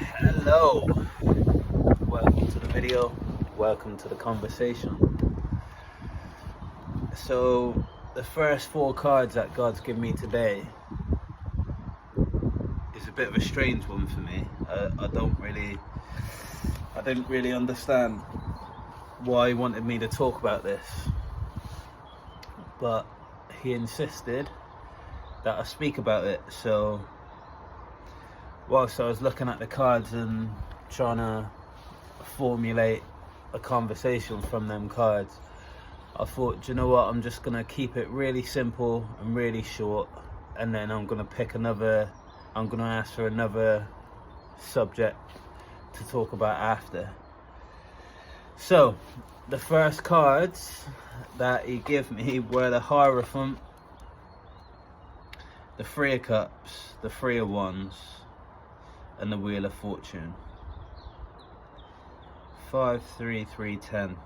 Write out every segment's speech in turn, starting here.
Hello, welcome to the video, welcome to the conversation. So the first four cards that God's given me today is a bit of a strange one for me. I didn't really understand why he wanted me to talk about this, but he insisted that I speak about it. So whilst I was looking at the cards and trying to formulate a conversation from them cards, I thought, do you know what, I'm just going to keep it really simple and really short, and then I'm going to ask for another subject to talk about after. So the first cards that he gave me were the Hierophant, the Three of Cups, the Three of Wands, and the Wheel of Fortune. 5, 3, 3, 10.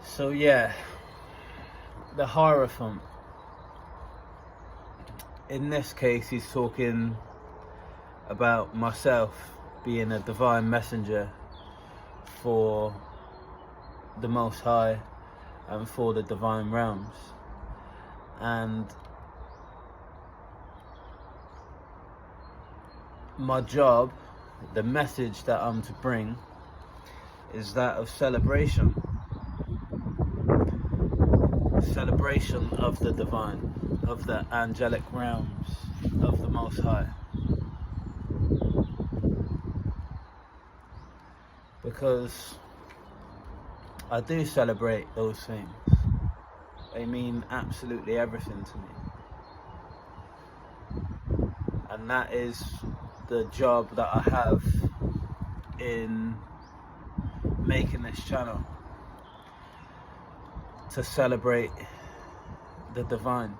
So yeah, the Hierophant. In this case, he's talking about myself being a divine messenger for the Most High and for the divine realms. And my job, the message that I'm to bring, is that of celebration of the divine, of the angelic realms, of the Most High. Because I do celebrate those things. They mean absolutely everything to me. And that is the job that I have in making this channel, to celebrate the divine,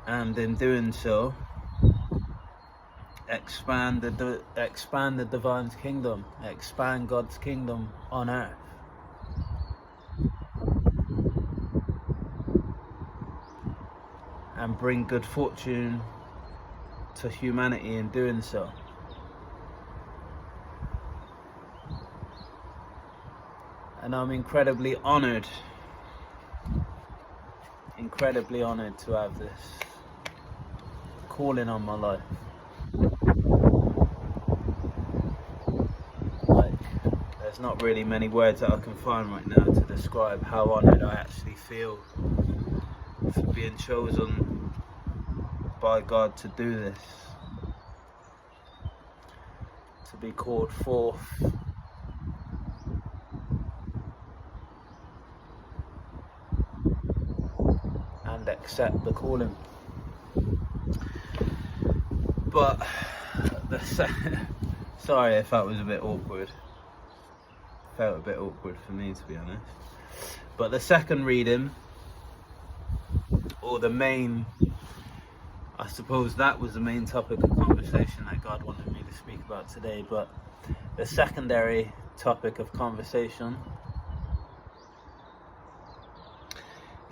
and in doing so expand the divine's kingdom, expand God's kingdom on earth. And bring good fortune to humanity in doing so. And I'm incredibly honoured to have this calling on my life. Like, there's not really many words that I can find right now to describe how honoured I actually feel for being chosen by God to do this, to be called forth and accept the calling. But sorry if that was a bit awkward. Felt a bit awkward for me, to be honest. But the second reading, or the main, I suppose that was the main topic of conversation that God wanted me to speak about today. But the secondary topic of conversation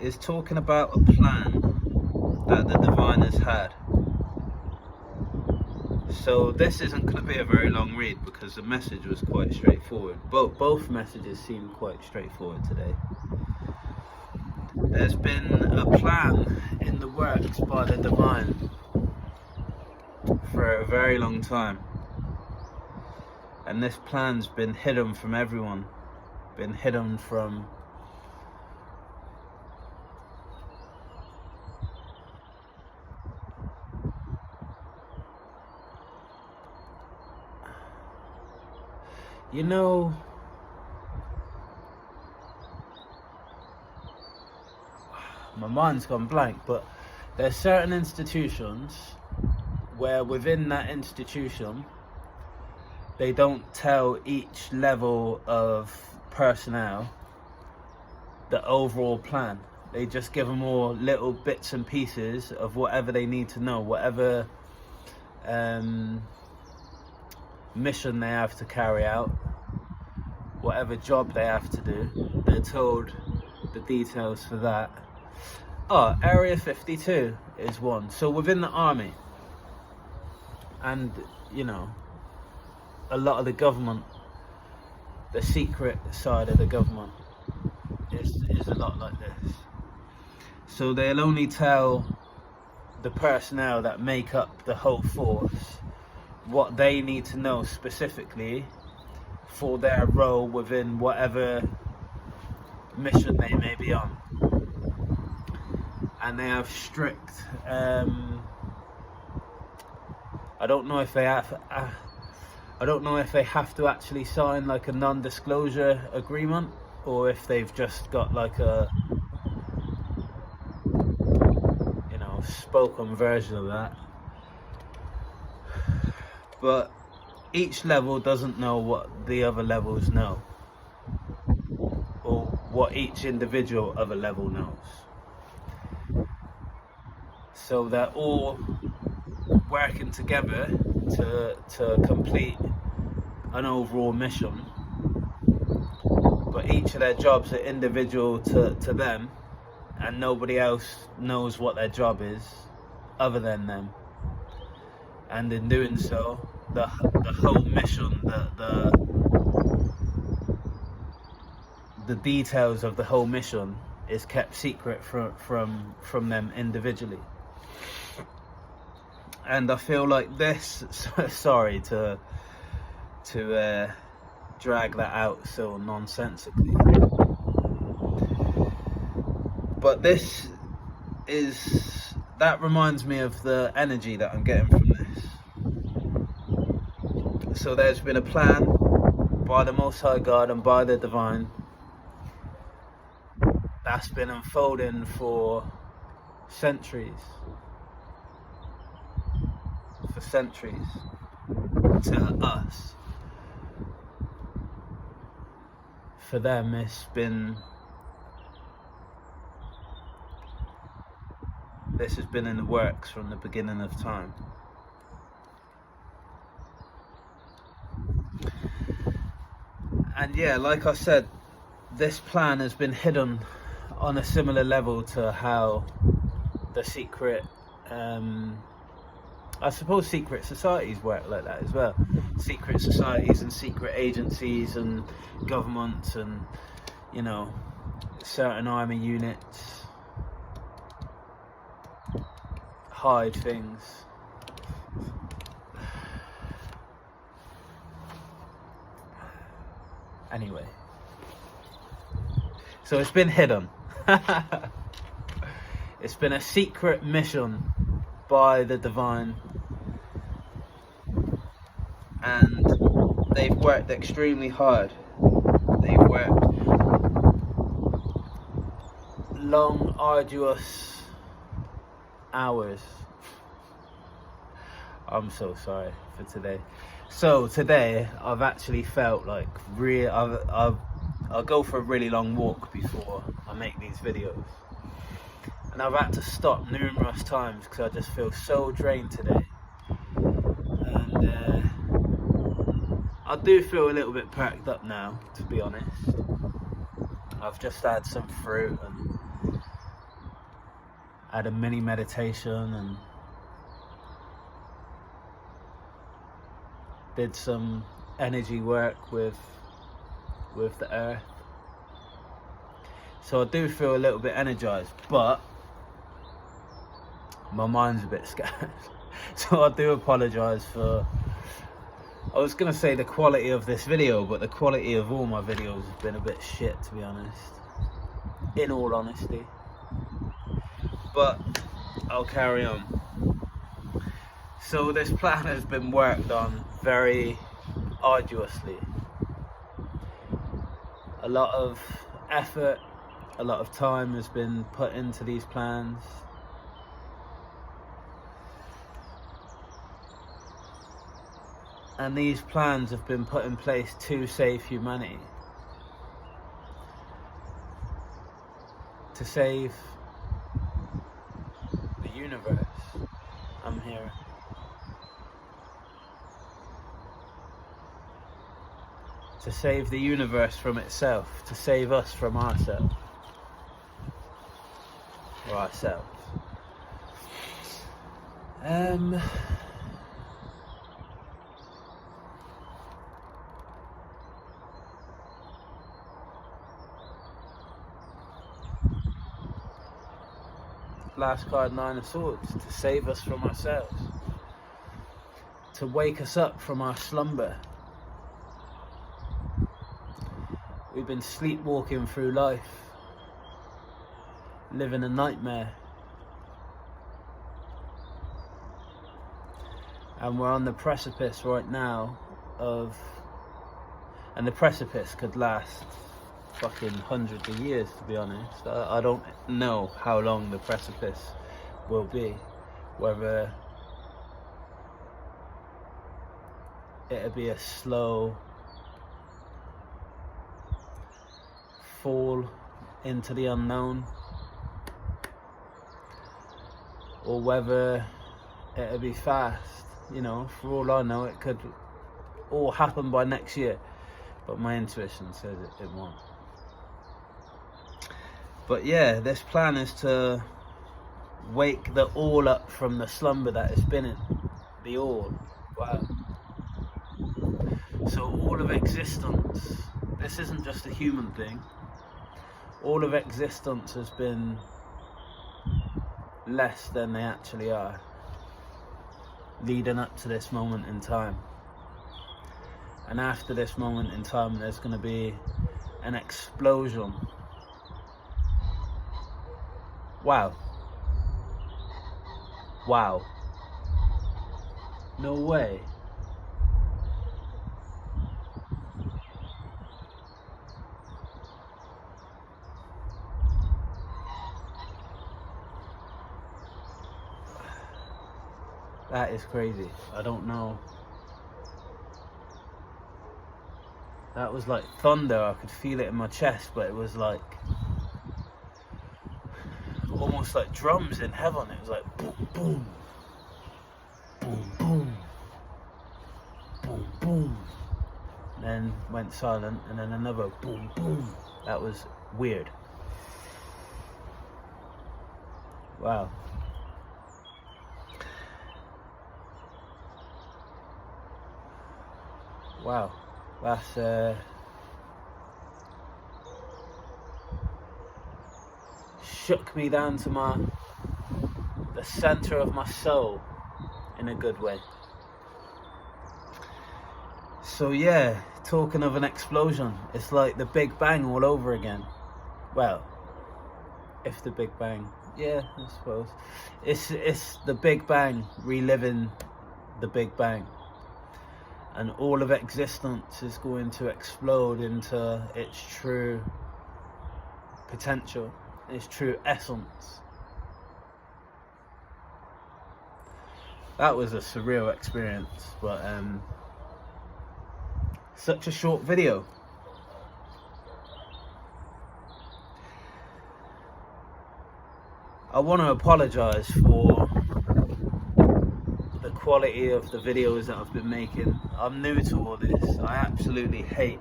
is talking about a plan that the divine has had. So this isn't going to be a very long read because the message was quite straightforward. Both messages seem quite straightforward today. There's been a plan in the works by the divine for a very long time, and this plan's been hidden from everyone, been hidden from my mind's gone blank, but there's certain institutions where within that institution they don't tell each level of personnel the overall plan. They just give them all little bits and pieces of whatever they need to know, whatever mission they have to carry out, whatever job they have to do. They're told, the details for that. Oh, Area 52 is one. So within the army, and you know, a lot of the government, the secret side of the government is a lot like this. So they'll only tell the personnel that make up the whole force what they need to know specifically for their role within whatever mission they may be on. And they have strict I don't know if they have to actually sign like a non-disclosure agreement, or if they've just got like a, you know, spoken version of that. But each level doesn't know what the other levels know, or what each individual other level knows. So they're all working together to complete an overall mission, but each of their jobs are individual to them, and nobody else knows what their job is other than them. And in doing so, the whole mission, the details of the whole mission is kept secret from them individually. And I feel like this, sorry to drag that out so nonsensically, but that reminds me of the energy that I'm getting from this. So there's been a plan by the Most High God and by the Divine that's been unfolding for centuries. To us. For them, this has been in the works from the beginning of time. And yeah, like I said, this plan has been hidden on a similar level to how the secret, I suppose secret societies work like that as well. Secret societies and secret agencies and governments and, you know, certain army units hide things. Anyway, so it's been hidden. It's been a secret mission by the Divine, and they've worked extremely hard. They've worked long, arduous hours. I'm so sorry for today. So today I've actually felt like I'll go for a really long walk before I make these videos, and I've had to stop numerous times because I just feel so drained today. And I do feel a little bit perked up now, to be honest. I've just had some fruit and had a mini meditation and did some energy work with the earth. So I do feel a little bit energized, but my mind's a bit scattered. So I do apologize for, I was gonna say the quality of this video, but the quality of all my videos has been a bit shit, to be honest, in all honesty. But I'll carry on. So this plan has been worked on very arduously. A lot of effort, a lot of time has been put into these plans. And these plans have been put in place to save humanity. To save the universe. I'm here. To save the universe from itself. To save us from ourselves. for ourselves. Last card, Nine of Swords, to save us from ourselves, to wake us up from our slumber. We've been sleepwalking through life, living a nightmare, and we're on the precipice right now of, and the precipice could last fucking hundreds of years, to be honest. I don't know how long the precipice will be, whether it'll be a slow fall into the unknown, or whether it'll be fast. You know, for all I know, it could all happen by next year, but my intuition says it won't. But yeah, this plan is to wake the all up from the slumber that it's been in. The all. Wow. So all of existence, this isn't just a human thing. All of existence has been less than they actually are, leading up to this moment in time. And after this moment in time, there's going to be an explosion. Wow. Wow. No way. That is crazy. I don't know. That was like thunder. I could feel it in my chest, but it was like almost like drums in heaven. It was like boom, boom, boom, boom, boom, boom. And then went silent, and then another boom, boom. That was weird. Wow. Wow. That's shook me down to the center of my soul in a good way. So yeah, talking of an explosion, it's like the Big Bang all over again. Well, if the Big Bang, yeah, I suppose it's the Big Bang reliving the Big Bang, and all of existence is going to explode into its true potential, its true essence. That was a surreal experience, but such a short video. I want to apologize for the quality of the videos that I've been making. I'm new to all this. I absolutely hate,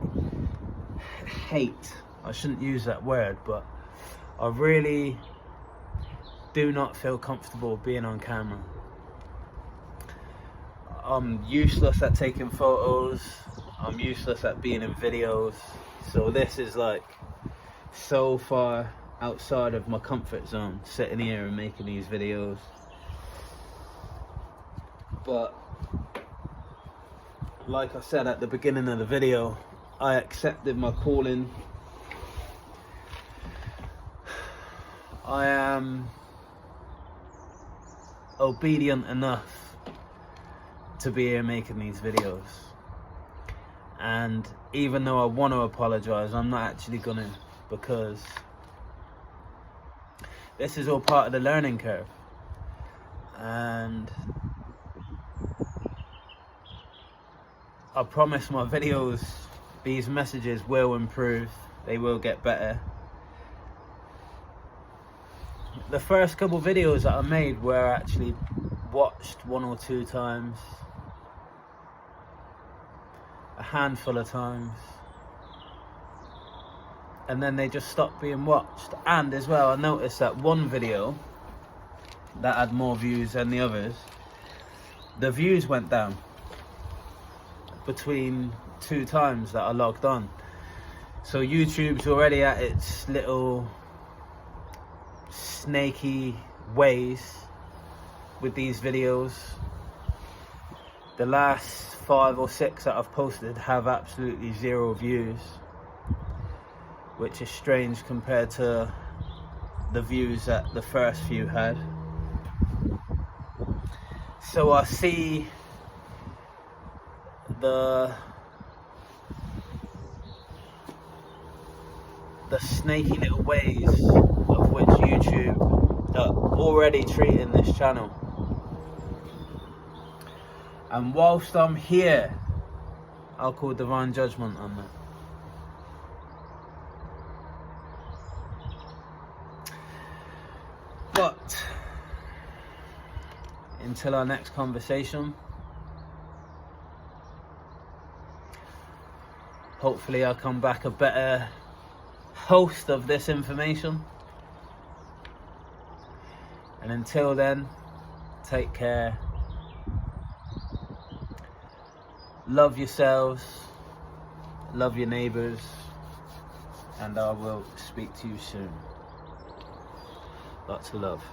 I shouldn't use that word, but I really do not feel comfortable being on camera. I'm useless at taking photos. I'm useless at being in videos. So this is like so far outside of my comfort zone, sitting here and making these videos. But like I said at the beginning of the video, I accepted my calling. I am obedient enough to be here making these videos. And even though I want to apologize, I'm not actually gonna, because this is all part of the learning curve. And I promise my videos, these messages will improve, they will get better. The first couple videos that I made were actually watched 1 or 2 times, a handful of times, and then they just stopped being watched. And as well, I noticed that one video that had more views than the others, the views went down between 2 times that I logged on. So YouTube's already at its little snaky ways with these videos. The last 5 or 6 that I've posted have absolutely 0 views, which is strange compared to the views that the first few had. So I see the snaky little ways of which YouTube are already treating this channel. And whilst I'm here, I'll call divine judgment on that. But until our next conversation, hopefully I'll come back a better host of this information. And until then, take care. Love yourselves, love your neighbours, and I will speak to you soon. Lots of love.